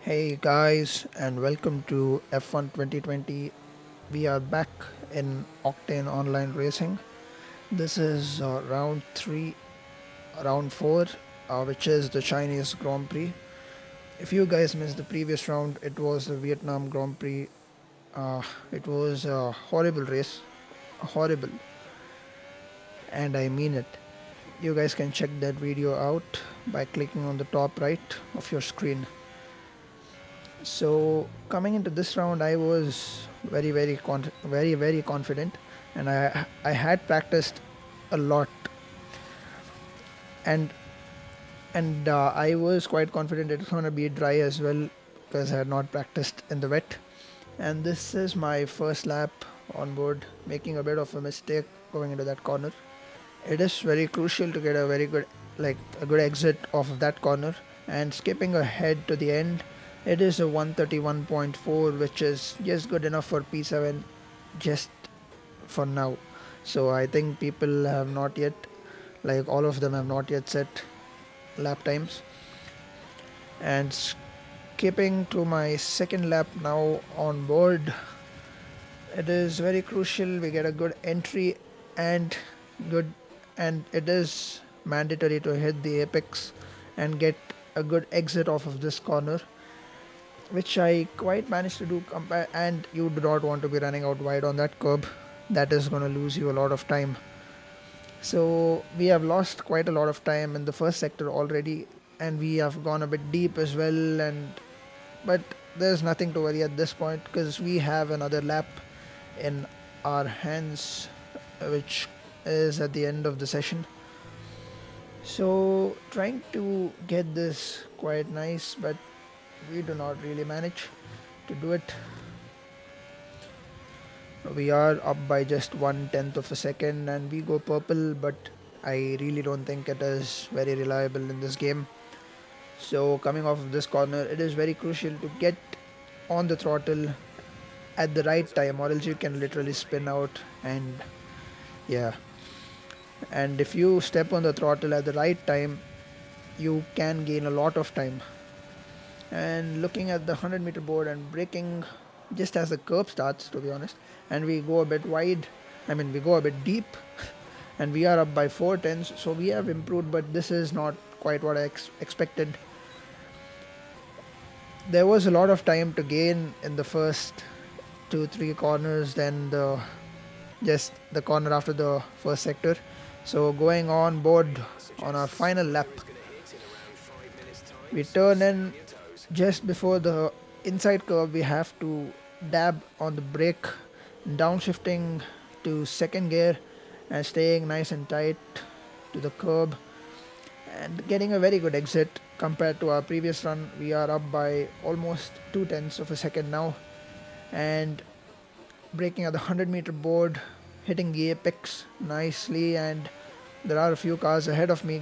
Hey guys, and welcome to F1 2020. We are back in Octane online racing. This is round 3, round 4, which is the Chinese Grand Prix. If you guys missed the previous round, it was the Vietnam Grand Prix. It was a horrible race, horrible, and I mean it. You guys can check that video out by clicking on the top right of your screen. So coming into this round, I was very confident, and I had practiced a lot, and I was quite confident it's gonna be dry as well because I had not practiced in the wet. And this is my first lap on board, making a bit of a mistake going into that corner. It is very crucial to get a very good, like a good exit off of that corner, and skipping ahead to the end, it is a 131.4, which is just good enough for P7 just for now. So I think people have not yet, like all of them have not yet set lap times. And skipping to my second lap now on board, it is very crucial we get a good entry and good, and it is mandatory to hit the apex and get a good exit off of this corner, which I quite managed to do. And you do not want to be running out wide on that curb. That is going to lose you a lot of time. So we have lost quite a lot of time in the first sector already, and we have gone a bit deep as well. And but there's nothing to worry at this point because we have another lap in our hands, which is at the end of the session. So trying to get this quite nice, but we do not really manage to do it. We are up by just 1/10 of a second and we go purple, but I really don't think it is very reliable in this game. So coming off of this corner, it is very crucial to get on the throttle at the right time, or else you can literally spin out. And yeah, and if you step on the throttle at the right time, you can gain a lot of time. And looking at the 100-meter board and braking just as the curve starts, to be honest, and we go a bit wide, we go a bit deep, and we are up by 4/10, so we have improved, but this is not quite what I expected. There was a lot of time to gain in the first 2-3 corners, then just the corner after the first sector. So going on board on our final lap, we turn in just before the inside curve. We have to dab on the brake, downshifting to second gear and staying nice and tight to the curb and getting a very good exit. Compared to our previous run, we are up by almost 2/10 of a second now, and braking at the 100-meter board, hitting the apex nicely, and there are a few cars ahead of me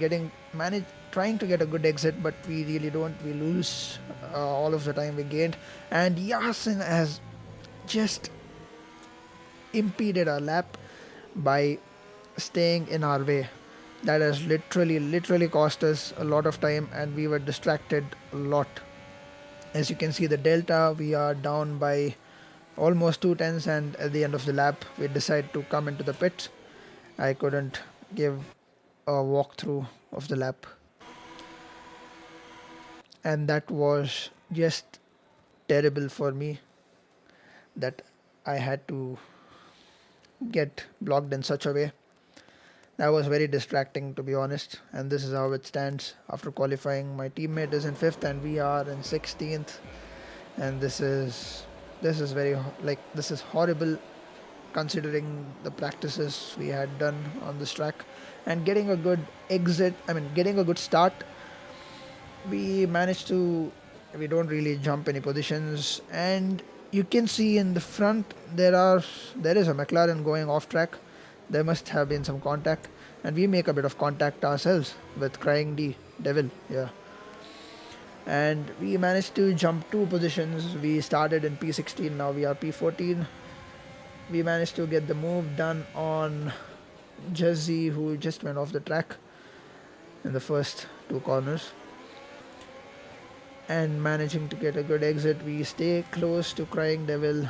trying to get a good exit, but we really don't. We lose all of the time we gained, and Yasin has just impeded our lap by staying in our way. That has literally cost us a lot of time, and we were distracted a lot. As you can see, the delta, we are down by almost 2/10, and at the end of the lap, we decided to come into the pits. I couldn't give a walkthrough of the lap, and that was just terrible for me that I had to get blocked in such a way. That was very distracting, to be honest, and this is how it stands after qualifying. My teammate is in 5th and we are in 16th, and this is this is horrible considering the practices we had done on this track. And getting a good exit, getting a good start, we don't really jump any positions, and you can see in the front there is a McLaren going off track. There must have been some contact, and we make a bit of contact ourselves with Crying D Devil, yeah. And we managed to jump 2 positions. We started in P16, now we are P14. We managed to get the move done on Jesse, who just went off the track in the first 2 corners. and managing to get a good exit. We stay close to Crying Devil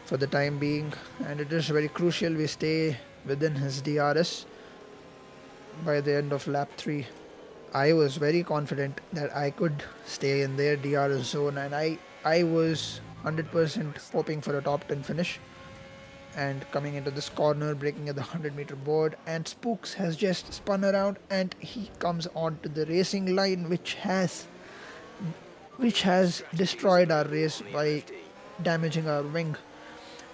for the time being, and it is very crucial we stay within his DRS by the end of lap 3. I was very confident that I could stay in their DRS zone, and I was 100% hoping for a top 10 finish. And coming into this corner, breaking at the 100-meter board, and Spooks has just spun around and he comes onto the racing line, which has destroyed our race by damaging our wing.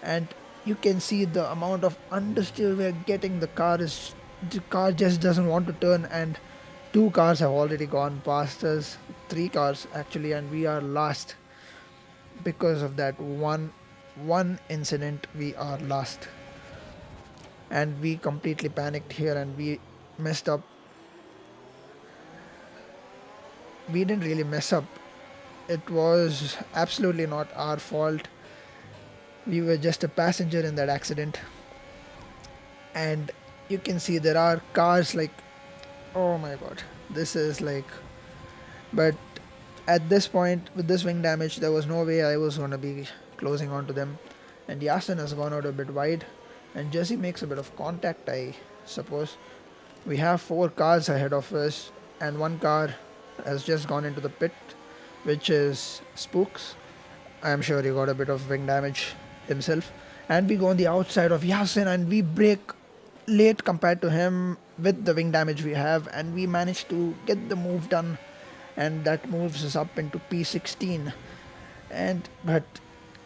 And you can see the amount of understeer we're getting. The car just doesn't want to turn, and two cars have already gone past us, three cars actually, and we are last because of that one incident. We are last, and we completely panicked here, and we messed up. We didn't really mess up. It was absolutely not our fault. We were just a passenger in that accident. And you can see there are cars like, oh my god, this is like. But at this point, with this wing damage, there was no way I was going to be closing onto them. And Yasin has gone out a bit wide, and Jesse makes a bit of contact, I suppose. We have four cars ahead of us, and one car has just gone into the pit, which is Spooks. I'm sure he got a bit of wing damage himself. And we go on the outside of Yasin, and we brake late compared to him with the wing damage we have, and we managed to get the move done, and that moves us up into P16. But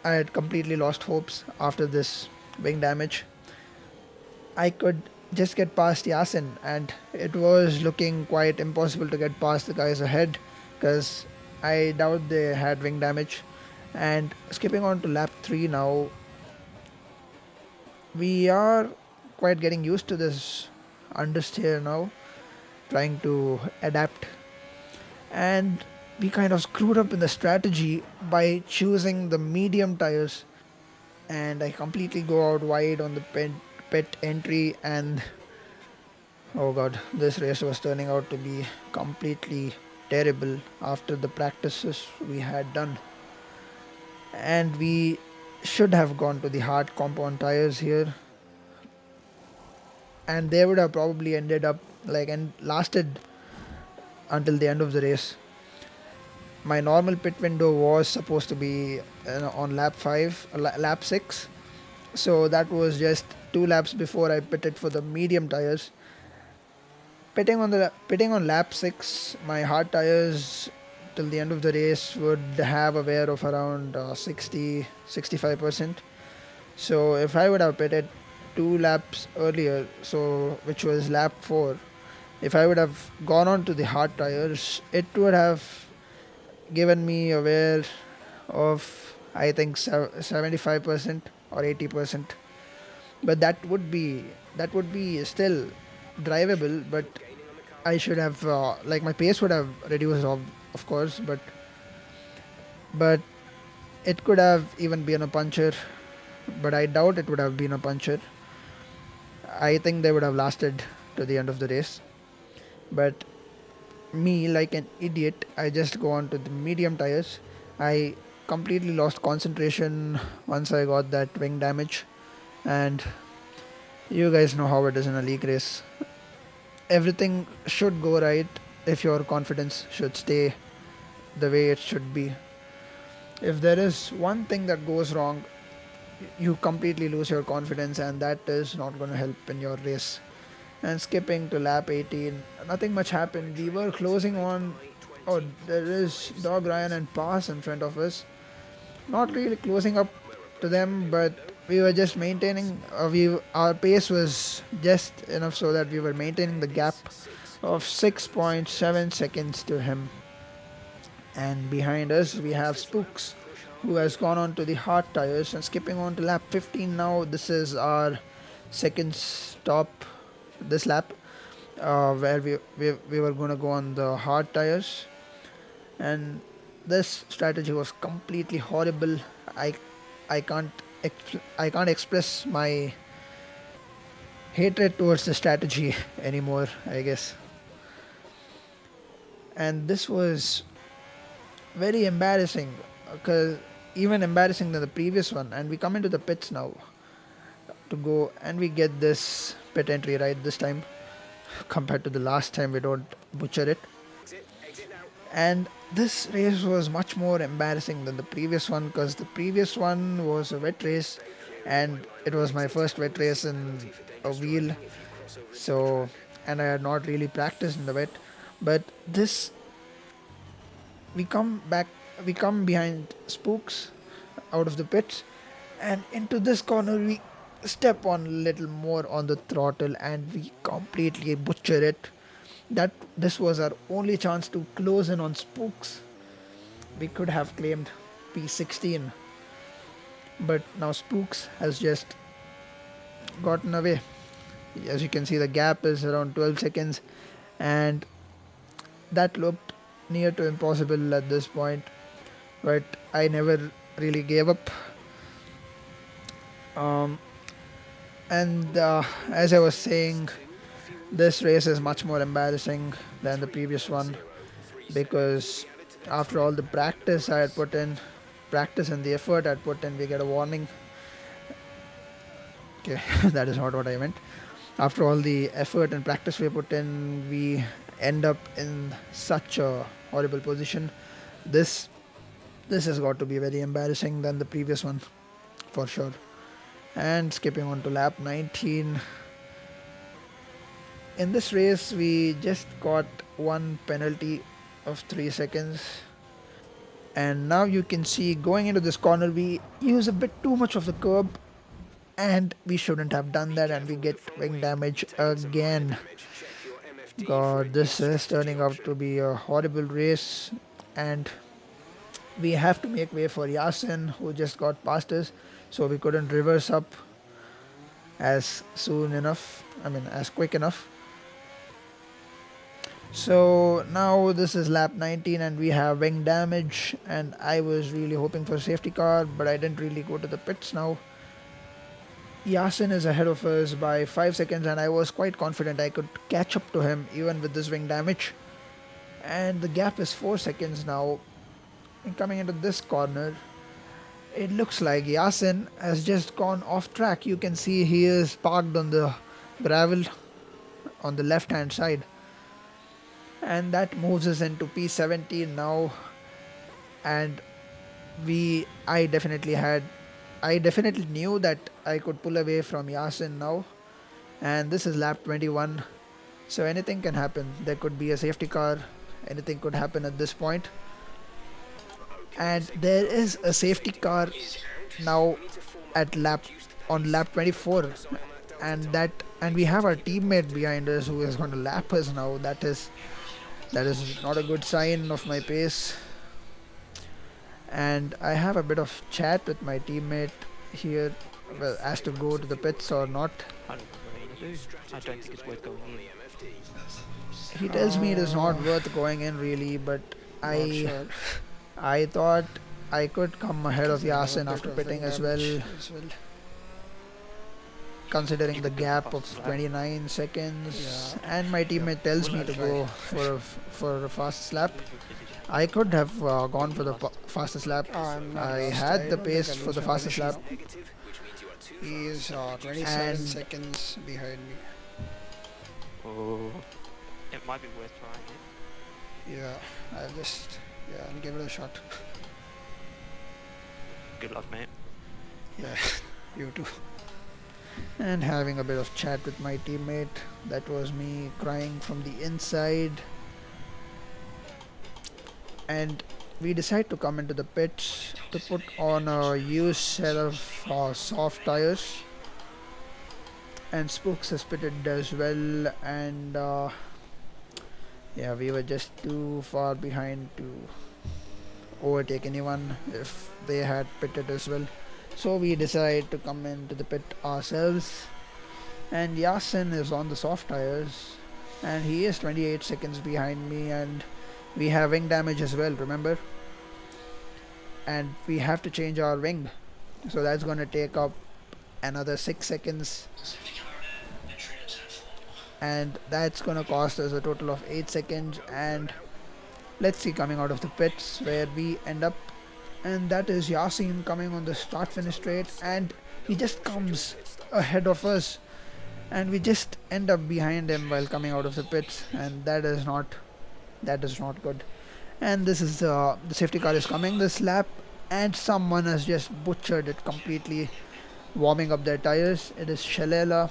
I had completely lost hopes after this wing damage. I could just get past Yasin, and it was looking quite impossible to get past the guys ahead because I doubt they had wing damage. And skipping on to lap 3 now, we are quite getting used to this understeer now, trying to adapt. And we kind of screwed up in the strategy by choosing the medium tires, and I completely go out wide on the pit entry, and oh god, this race was turning out to be completely terrible after the practices we had done. And we should have gone to the hard compound tires here, and they would have probably ended up and lasted until the end of the race. My normal pit window was supposed to be on lap 6, so that was just 2 laps before I pitted for the medium tires. Pitting on lap 6, my hard tires till the end of the race would have a wear of around 65%. So if I would have pitted 2 laps earlier, so which was lap 4, if I would have gone on to the hard tires, it would have given me a wear of, I think, 75% or 80%. But that would be still drivable, but I should have my pace would have reduced, of course, but it could have even been a puncture, but I doubt it would have been a puncture. I think they would have lasted to the end of the race. But me, like an idiot, I just go on to the medium tires. I completely lost concentration once I got that wing damage, and you guys know how it is in a league race. Everything should go right if your confidence should stay the way it should be. If there is one thing that goes wrong, you completely lose your confidence, and that is not going to help in your race. And skipping to lap 18, nothing much happened. We were closing on. Oh, there is Dog Ryan and Pass in front of us. Not really closing up to them, but we were just maintaining. Our pace was just enough so that we were maintaining the gap of 6.7 seconds to him. And behind us, we have Spooks, who has gone on to the hard tires. And skipping on to lap 15 now, this is our second stop this lap, where we were going to go on the hard tires. And this strategy was completely horrible. I can't express my hatred towards the strategy anymore, I guess. And this was very embarrassing, because even embarrassing than the previous one. And we come into the pits now to go, and we get this pit entry right this time. Compared to the last time, we don't butcher it. And this race was much more embarrassing than the previous one, because the previous one was a wet race, and it was my first wet race in a wheel. So, and I had not really practiced in the wet. But this, we come back, we come behind Spooks out of the pits, and into this corner we step on a little more on the throttle, and we completely butcher it. That this was our only chance to close in on Spooks. We could have claimed P16, but now Spooks has just gotten away. As you can see, the gap is around 12 seconds, and that looked near to impossible at this point, but I never really gave up. Um, and as I was saying, this race is much more embarrassing than the previous one, because after all the practice I had put in, practice and the effort I had put in, we get a warning. Okay, that is not what I meant. After all the effort and practice we put in, we end up in such a horrible position. This this has got to be very embarrassing than the previous one, for sure. And skipping on to lap 19. In this race, we just got one penalty of 3 seconds. And now you can see going into this corner, we use a bit too much of the curb, and we shouldn't have done that, and we get wing damage again. God, this is turning out to be a horrible race, and we have to make way for Yasin, who just got past us, so we couldn't reverse up as soon enough, as quick enough. So now this is lap 19 and we have wing damage, and I was really hoping for a safety car, but I didn't really go to the pits now. Yasin is ahead of us by 5 seconds, and I was quite confident I could catch up to him even with this wing damage. And the gap is 4 seconds now. And coming into this corner, it looks like Yasin has just gone off track. You can see he is parked on the gravel on the left hand side. And that moves us into P17 now. And I definitely knew that I could pull away from Yasin now. And this is lap 21. So anything can happen. There could be a safety car. Anything could happen at this point. And there is a safety car now on lap 24, and we have our teammate behind us who is going to lap us now. That is not a good sign of my pace. And I have a bit of chat with my teammate here, well, as to go to the pits or not. I don't know what I'm gonna do. I don't think it's worth going in. He tells me it is not worth going in really, but I thought I could come ahead of Yasin after pitting as well, considering the gap of 29 seconds. And my teammate tells me to go for a fast lap. I could have gone for the fastest lap. I had the pace for the fastest lap. He is 27 seconds behind me. Oh, it might be worth trying it. Yeah, I'll give it a shot. Good luck, mate. Yeah, you too. And having a bit of chat with my teammate. That was me crying from the inside. And we decide to come into the pits to put on a used set of soft tires. And Spooks has pitted as well, and yeah, we were just too far behind to overtake anyone if they had pitted as well. So we decided to come into the pit ourselves, and Yasin is on the soft tires, and he is 28 seconds behind me, and we have wing damage as well, remember? And we have to change our wing, so that's going to take up another 6 seconds, and that's going to cost us a total of 8 seconds. And let's see, coming out of the pits where we end up, and that is Yasin coming on the start finish straight, and he just comes ahead of us, and we just end up behind him while coming out of the pits, and that is not good. And this is the safety car is coming this lap, and someone has just butchered it completely, warming up their tires. It is Shalela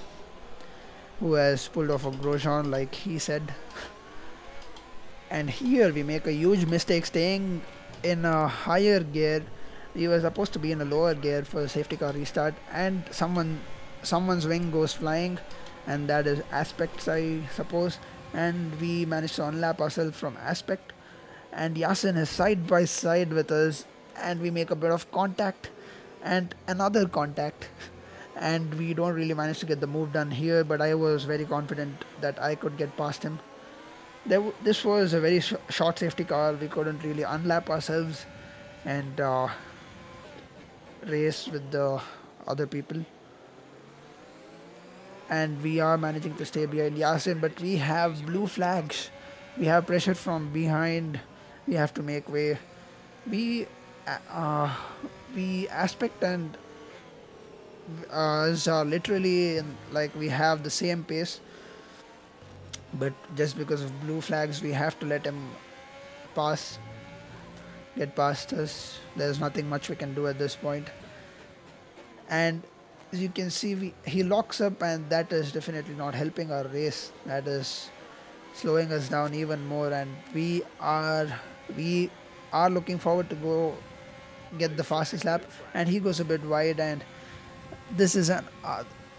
who has pulled off a Grosjean like he said. And here we make a huge mistake staying in a higher gear. We were supposed to be in a lower gear for the safety car restart, and someone's wing goes flying, and that is Aspects, I suppose. And we managed to unlap ourselves from Aspect, and Yasin is side by side with us, and we make a bit of contact and another contact, and we don't really manage to get the move done here, but I was very confident that I could get past him. This was a very short safety car. We couldn't really unlap ourselves and race with the other people, and we are managing to stay behind Yasin, but we have blue flags. We have pressure from behind. We have to make way. We we Aspect and us are literally like we have the same pace, but just because of blue flags we have to let him pass get past us. There's nothing much we can do at this point, and as you can see, he locks up, and that is definitely not helping our race. That is slowing us down even more, and we are looking forward to go get the fastest lap, and he goes a bit wide, and this is an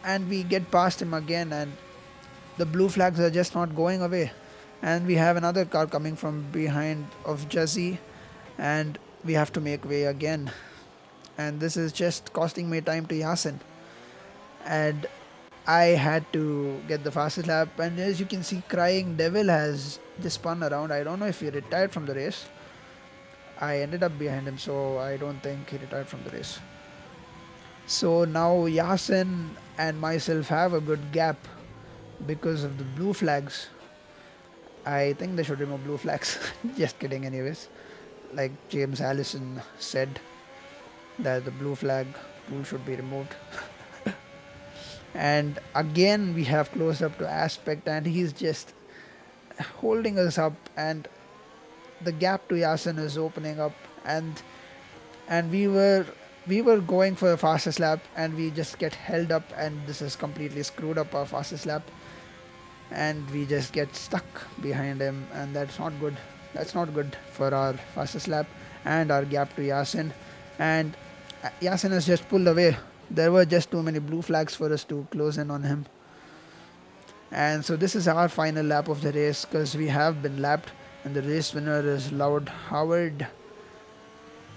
and we get past him again, and the blue flags are just not going away, and we have another car coming from behind of Jazzy, and we have to make way again, and this is just costing me time to Yasin, and I had to get the fastest lap, and as you can see, Crying Devil has just spun around. I don't know if he retired from the race. I ended up behind him, so I don't think he retired from the race. So now Yasin and myself have a good gap because of the blue flags. I think they should remove blue flags. Just kidding, anyways. Like James Allison said, that the blue flag rule should be removed. And again, we have closed up to Aspect, and he's just holding us up, and the gap to Yasin is opening up, and we were going for the fastest lap, and we just get held up, and this has completely screwed up our fastest lap, and we just get stuck behind him, and that's not good. That's not good for our fastest lap and our gap to Yasin, and Yasin has just pulled away. There were just too many blue flags for us to close in on him. And so this is our final lap of the race, because we have been lapped, and the race winner is Loud Howard,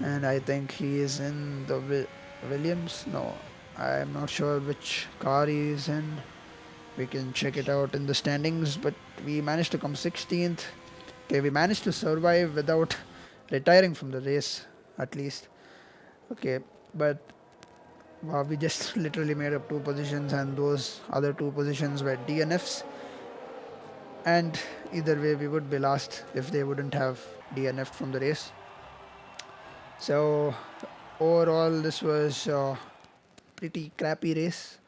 and I think he is in the Williams. No, I'm not sure which car he is in. We can check it out in the standings, but we managed to come 16th. Okay, we managed to survive without retiring from the race, at least. Okay, but wow, we just literally made up 2 positions, and those other 2 positions were DNFs. And either way, we would be last if they wouldn't have DNF'd from the race. So overall, this was a pretty crappy race,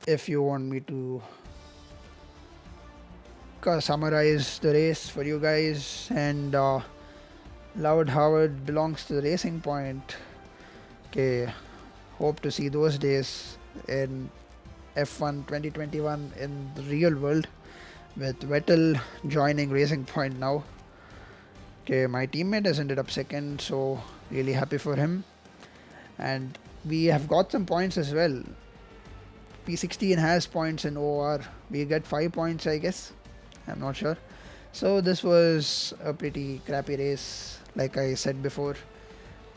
if you want me to summarize the race for you guys. And Loud Howard belongs to the Racing Point. Okay, hope to see those days in F1 2021 in the real world, with Vettel joining Racing Point now. Okay, my teammate has ended up second, so really happy for him. And we have got some points as well. P16 has points in OOR. We get 5 points, I guess. I'm not sure. So this was a pretty crappy race, like I said before.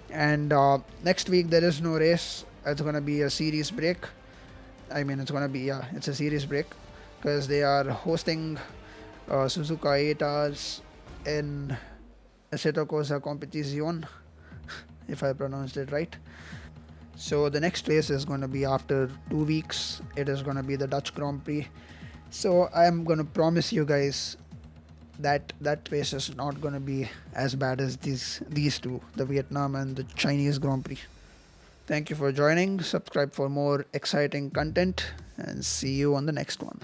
And next week there is no race. It's gonna be a series break. I mean, it's a series break, because they are hosting Suzuka 8 hours in Assetto Corsa Competizione, if I pronounced it right. So the next race is going to be after 2 weeks. It is going to be the Dutch Grand Prix. So I'm going to promise you guys that race is not going to be as bad as these two, the Vietnam and the Chinese Grand Prix. Thank you for joining. Subscribe for more exciting content and see you on the next one.